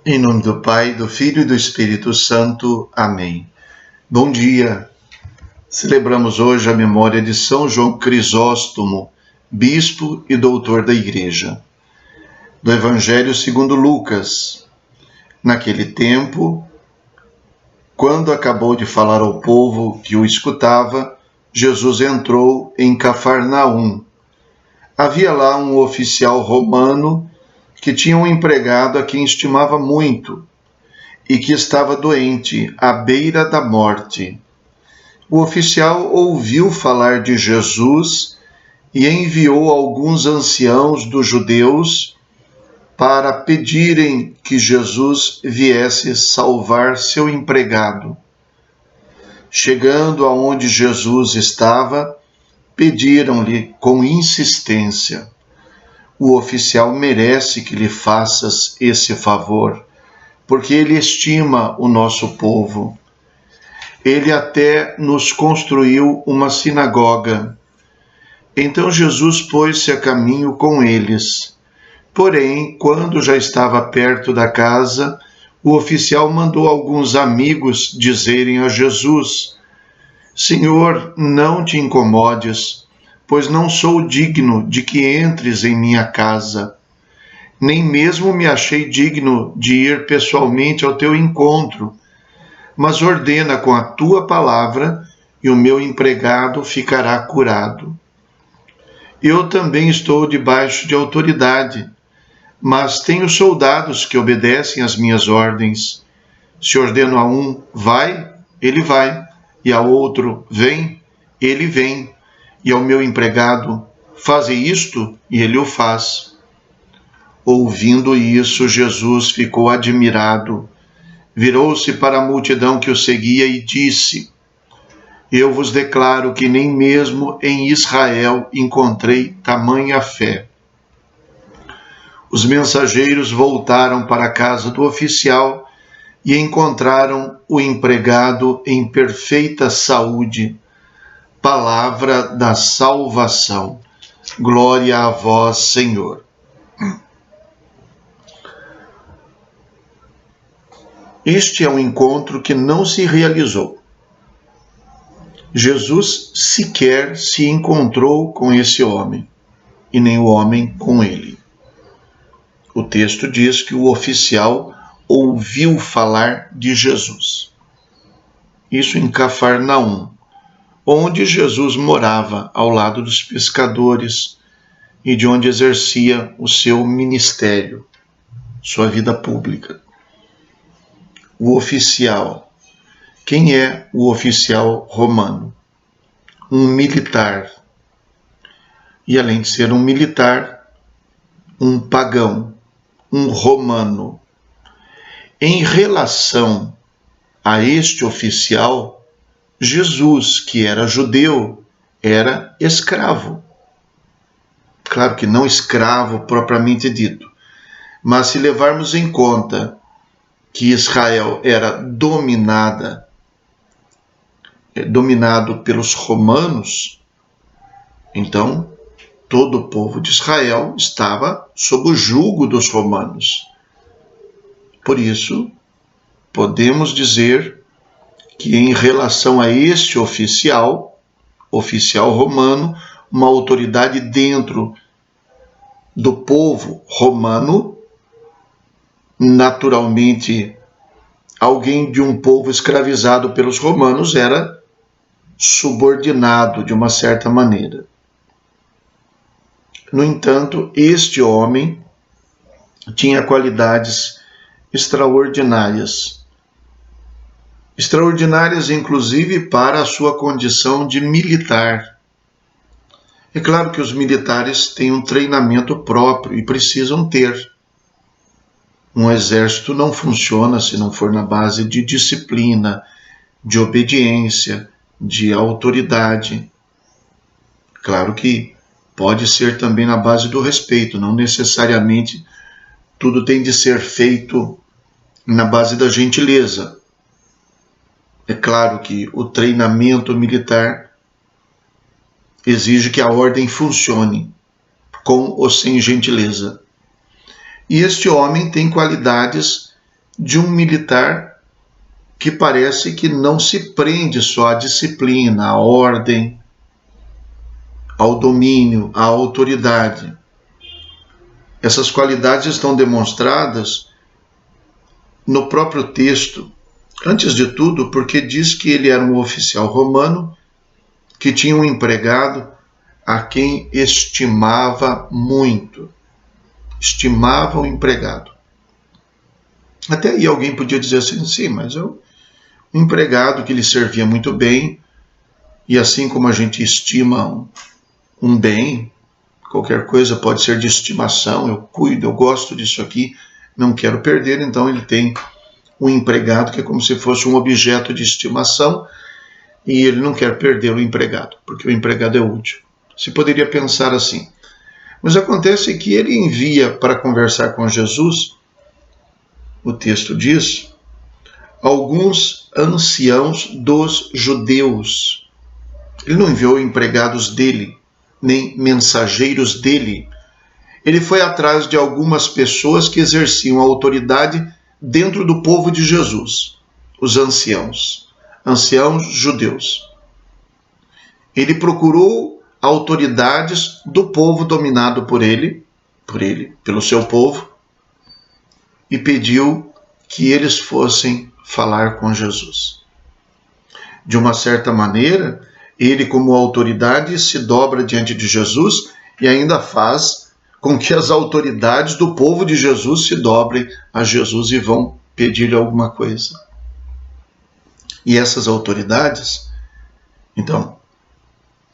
Em nome do Pai, do Filho e do Espírito Santo. Amém. Bom dia. Celebramos hoje a memória de São João Crisóstomo, bispo e doutor da Igreja. Do Evangelho segundo Lucas. Naquele tempo, quando acabou de falar ao povo que o escutava, Jesus entrou em Cafarnaum. Havia lá um oficial romano que tinha um empregado a quem estimava muito e que estava doente, à beira da morte. O oficial ouviu falar de Jesus e enviou alguns anciãos dos judeus para pedirem que Jesus viesse salvar seu empregado. Chegando aonde Jesus estava, pediram-lhe com insistência: o oficial merece que lhe faças esse favor, porque ele estima o nosso povo. Ele até nos construiu uma sinagoga. Então Jesus pôs-se a caminho com eles. Porém, quando já estava perto da casa, o oficial mandou alguns amigos dizerem a Jesus: Senhor, não te incomodes, pois não sou digno de que entres em minha casa. Nem mesmo me achei digno de ir pessoalmente ao teu encontro, mas ordena com a tua palavra e o meu empregado ficará curado. Eu também estou debaixo de autoridade, mas tenho soldados que obedecem às minhas ordens. Se ordeno a um, vai, ele vai, e a outro, vem, ele vem, e ao meu empregado, faze isto, e ele o faz. Ouvindo isso, Jesus ficou admirado. Virou-se para a multidão que o seguia e disse: Eu vos declaro que nem mesmo em Israel encontrei tamanha fé. Os mensageiros voltaram para a casa do oficial e encontraram o empregado em perfeita saúde. Palavra da salvação. Glória a vós, Senhor. Este é um encontro que não se realizou. Jesus sequer se encontrou com esse homem, e nem o homem com ele. O texto diz que o oficial ouviu falar de Jesus. Isso em Cafarnaum, onde Jesus morava ao lado dos pescadores e de onde exercia o seu ministério, sua vida pública. O oficial. Quem é o oficial romano? Um militar. E além de ser um militar, um pagão, um romano. Em relação a este oficial, Jesus, que era judeu, era escravo. Claro que não escravo propriamente dito, mas se levarmos em conta que Israel era dominado pelos romanos, então todo o povo de Israel estava sob o jugo dos romanos. Por isso, podemos dizer que em relação a este oficial romano, uma autoridade dentro do povo romano, naturalmente, alguém de um povo escravizado pelos romanos era subordinado de uma certa maneira. No entanto, este homem tinha qualidades extraordinárias. Extraordinárias, inclusive, para a sua condição de militar. É claro que os militares têm um treinamento próprio e precisam ter. Um exército não funciona se não for na base de disciplina, de obediência, de autoridade. Claro que pode ser também na base do respeito, não necessariamente tudo tem de ser feito na base da gentileza. É claro que o treinamento militar exige que a ordem funcione, com ou sem gentileza. E este homem tem qualidades de um militar que parece que não se prende só à disciplina, à ordem, ao domínio, à autoridade. Essas qualidades estão demonstradas no próprio texto. Antes de tudo, porque diz que ele era um oficial romano que tinha um empregado a quem estimava muito. Estimava o empregado. Até aí alguém podia dizer assim, sim, mas um empregado que lhe servia muito bem, e assim como a gente estima um bem, qualquer coisa pode ser de estimação, eu cuido, eu gosto disso aqui, não quero perder, então ele tem um empregado que é como se fosse um objeto de estimação e ele não quer perder o empregado, porque o empregado é útil. Se poderia pensar assim. Mas acontece que ele envia para conversar com Jesus, o texto diz, alguns anciãos dos judeus. Ele não enviou empregados dele, nem mensageiros dele. Ele foi atrás de algumas pessoas que exerciam autoridade dentro do povo de Jesus, os anciãos judeus. Ele procurou autoridades do povo dominado por ele, pelo seu povo, e pediu que eles fossem falar com Jesus. De uma certa maneira, ele, como autoridade, se dobra diante de Jesus e ainda faz com que as autoridades do povo de Jesus se dobrem a Jesus e vão pedir-lhe alguma coisa. E essas autoridades, então,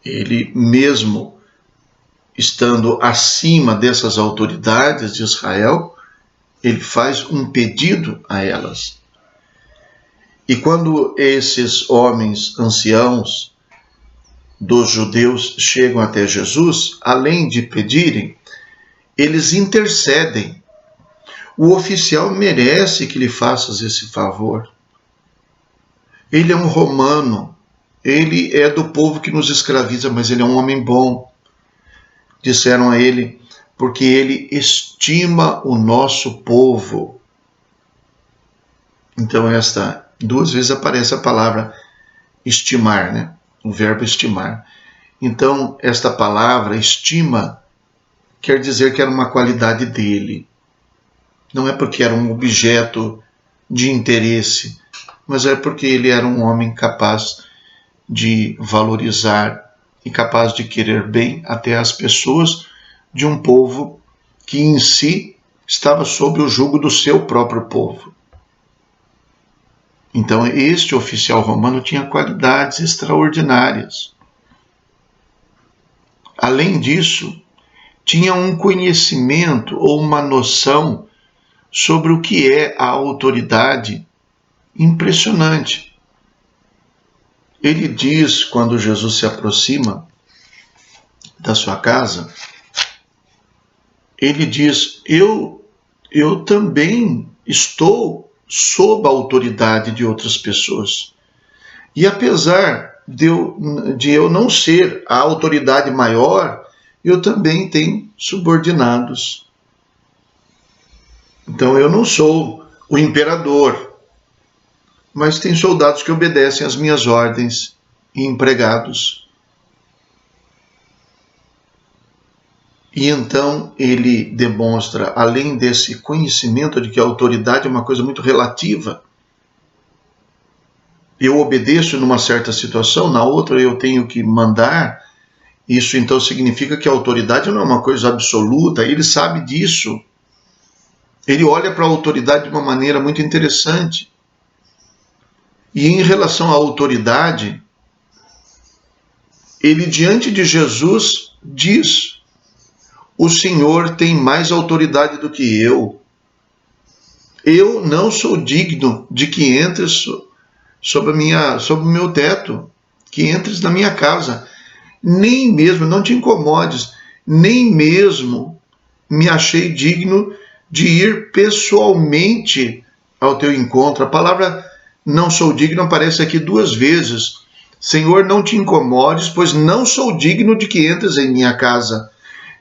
ele mesmo estando acima dessas autoridades de Israel, ele faz um pedido a elas. E quando esses homens anciãos dos judeus chegam até Jesus, além de pedirem, eles intercedem. O oficial merece que lhe faças esse favor. Ele é um romano, ele é do povo que nos escraviza, mas ele é um homem bom. Disseram a ele, porque ele estima o nosso povo. Então, duas vezes aparece a palavra estimar, né? O verbo estimar. Então, esta palavra, estima, quer dizer que era uma qualidade dele. Não é porque era um objeto de interesse, mas é porque ele era um homem capaz de valorizar e capaz de querer bem até as pessoas de um povo que em si estava sob o jugo do seu próprio povo. Então, este oficial romano tinha qualidades extraordinárias. Além disso, tinha um conhecimento ou uma noção sobre o que é a autoridade impressionante. Ele diz, quando Jesus se aproxima da sua casa, ele diz, eu também estou sob a autoridade de outras pessoas. E apesar de eu não ser a autoridade maior, eu também tenho subordinados. Então eu não sou o imperador, mas tem soldados que obedecem às minhas ordens e empregados. E então ele demonstra, além desse conhecimento de que a autoridade é uma coisa muito relativa, eu obedeço numa certa situação, na outra eu tenho que mandar, isso então significa que a autoridade não é uma coisa absoluta, ele sabe disso. Ele olha para a autoridade de uma maneira muito interessante. E em relação à autoridade, ele diante de Jesus diz, o Senhor tem mais autoridade do que eu. Eu não sou digno de que entres sob o meu teto, que entres na minha casa. Nem mesmo, não te incomodes, nem mesmo me achei digno de ir pessoalmente ao teu encontro. A palavra não sou digno aparece aqui 2 vezes. Senhor, não te incomodes, pois não sou digno de que entres em minha casa.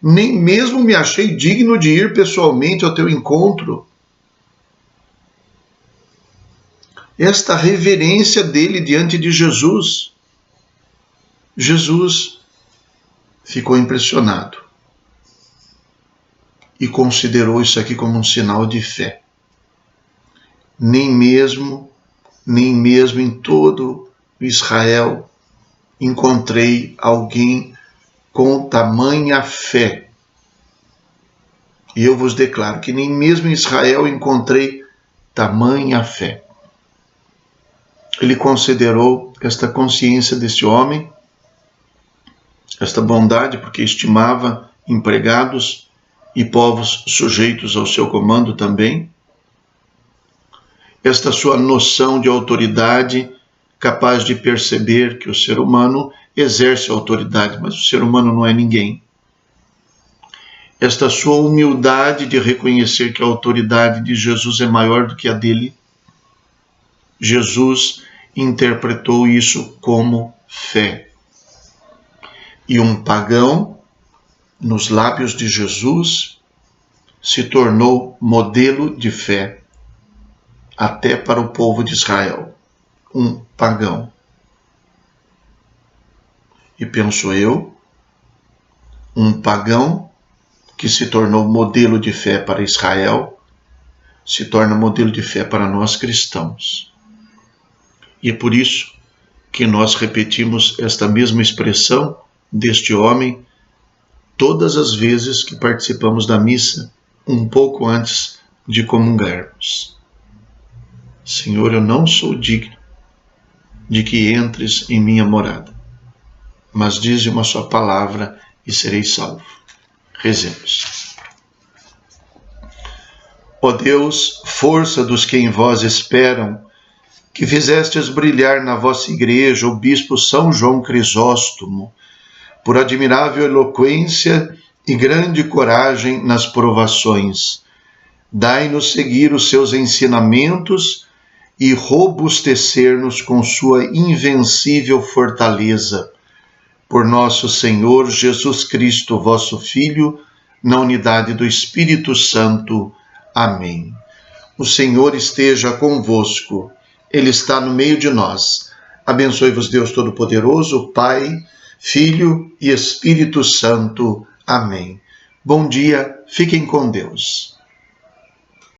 Nem mesmo me achei digno de ir pessoalmente ao teu encontro. esta reverência dele diante de Jesus. Jesus ficou impressionado e considerou isso aqui como um sinal de fé. Nem mesmo em todo Israel encontrei alguém com tamanha fé. E eu vos declaro que nem mesmo em Israel encontrei tamanha fé. Ele considerou esta consciência deste homem, esta bondade, porque estimava empregados e povos sujeitos ao seu comando também, esta sua noção de autoridade, capaz de perceber que o ser humano exerce autoridade, mas o ser humano não é ninguém. Esta sua humildade de reconhecer que a autoridade de Jesus é maior do que a dele. Jesus interpretou isso como fé. E um pagão, nos lábios de Jesus, se tornou modelo de fé até para o povo de Israel. Um pagão. E penso eu, um pagão que se tornou modelo de fé para Israel, se torna modelo de fé para nós cristãos. E é por isso que nós repetimos esta mesma expressão deste homem todas as vezes que participamos da missa, um pouco antes de comungarmos. Senhor, eu não sou digno de que entres em minha morada, mas dize uma só palavra e serei salvo. Rezemos. Ó Deus, força dos que em vós esperam, que fizestes brilhar na vossa igreja o bispo São João Crisóstomo, por admirável eloquência e grande coragem nas provações, dai-nos seguir os seus ensinamentos e robustecer-nos com sua invencível fortaleza. Por nosso Senhor Jesus Cristo, vosso Filho, na unidade do Espírito Santo. Amém. O Senhor esteja convosco. Ele está no meio de nós. Abençoe-vos Deus Todo-Poderoso, Pai, Filho e Espírito Santo. Amém. Bom dia, fiquem com Deus.